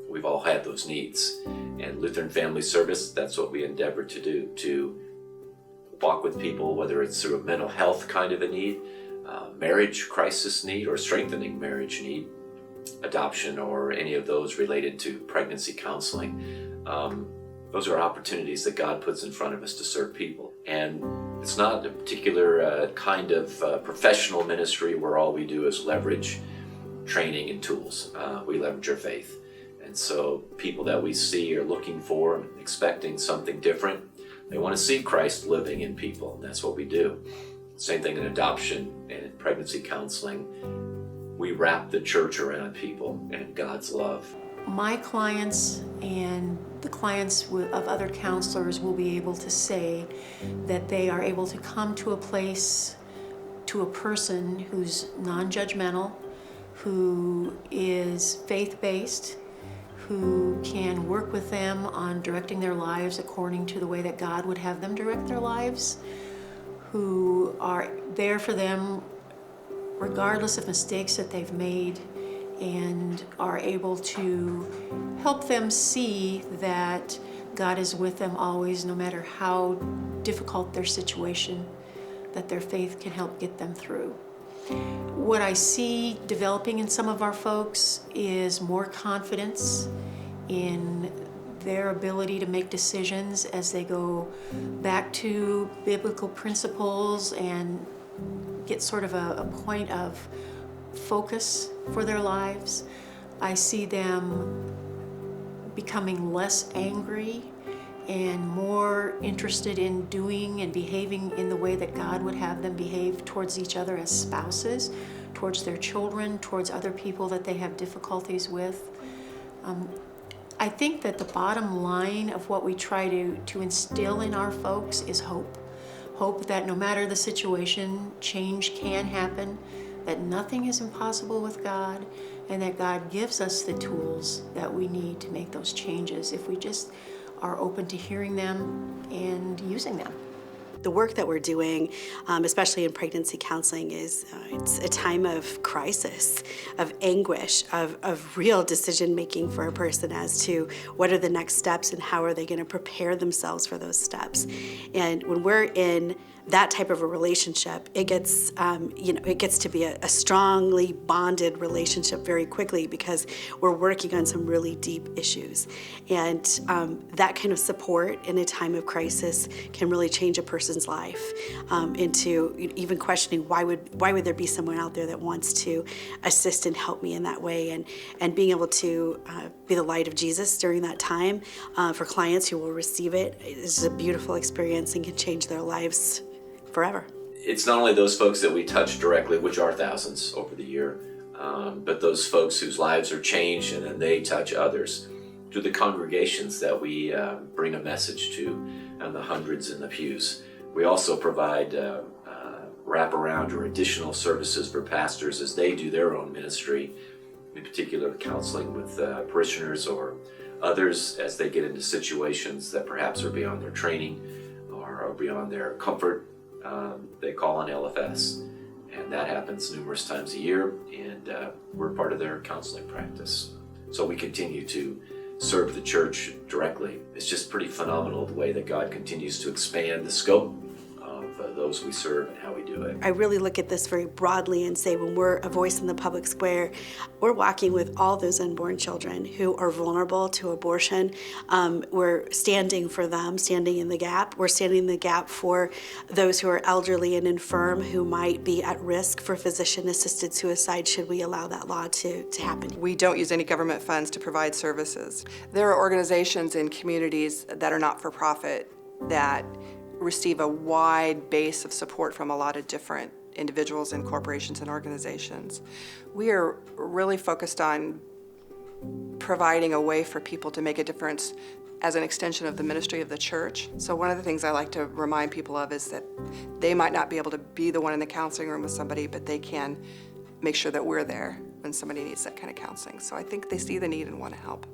We've all had those needs. And Lutheran Family Service, that's what we endeavor to do, to walk with people, whether it's through a mental health kind of a need, marriage crisis need, or strengthening marriage need, adoption, or any of those related to pregnancy counseling. Those are opportunities that God puts in front of us to serve people. And it's not a particular kind of professional ministry where all we do is leverage training and tools. We leverage our faith. And so people that we see are looking for and expecting something different. They want to see Christ living in people, and that's what we do. Same thing in adoption and in pregnancy counseling. We wrap the church around people and God's love. My clients and the clients of other counselors will be able to say that they are able to come to a place, to a person who's non-judgmental, who is faith-based, who can work with them on directing their lives according to the way that God would have them direct their lives, who are there for them regardless of mistakes that they've made, and are able to help them see that God is with them always, no matter how difficult their situation, that their faith can help get them through. What I see developing in some of our folks is more confidence in their ability to make decisions as they go back to biblical principles and get sort of a point of focus for their lives. I see them becoming less angry and more interested in doing and behaving in the way that God would have them behave towards each other as spouses, towards their children, towards other people that they have difficulties with. I think that the bottom line of what we try to instill in our folks is hope. Hope that no matter the situation, change can happen, that nothing is impossible with God, and that God gives us the tools that we need to make those changes if we just are open to hearing them and using them. The work that we're doing, especially in pregnancy counseling, is it's a time of crisis, of anguish, of real decision making for a person as to what are the next steps and how are they going to prepare themselves for those steps. And when we're in that type of a relationship, it gets it gets to be a strongly bonded relationship very quickly, because we're working on some really deep issues. And that kind of support in a time of crisis can really change a person's life into even questioning why would there be someone out there that wants to assist and help me in that way, and being able to be the light of Jesus during that time for clients who will receive it is a beautiful experience and can change their lives forever. It's not only those folks that we touch directly, which are thousands over the year, but those folks whose lives are changed and then they touch others through the congregations that we bring a message to, and the hundreds in the pews. We also provide wraparound or additional services for pastors as they do their own ministry, in particular counseling with parishioners or others as they get into situations that perhaps are beyond their training or are beyond their comfort. They call on LFS, and that happens numerous times a year, and we're part of their counseling practice. So we continue to serve the church directly. It's just pretty phenomenal the way that God continues to expand the scope of those we serve and how we do it. I really look at this very broadly and say, when we're a voice in the public square, we're walking with all those unborn children who are vulnerable to abortion. We're standing for them, standing in the gap. We're standing in the gap for those who are elderly and infirm who might be at risk for physician-assisted suicide should we allow that law to happen. We don't use any government funds to provide services. There are organizations in communities that are not for profit that receive a wide base of support from a lot of different individuals and corporations and organizations. We are really focused on providing a way for people to make a difference as an extension of the ministry of the church. So one of the things I like to remind people of is that they might not be able to be the one in the counseling room with somebody, but they can make sure that we're there when somebody needs that kind of counseling. So I think they see the need and want to help.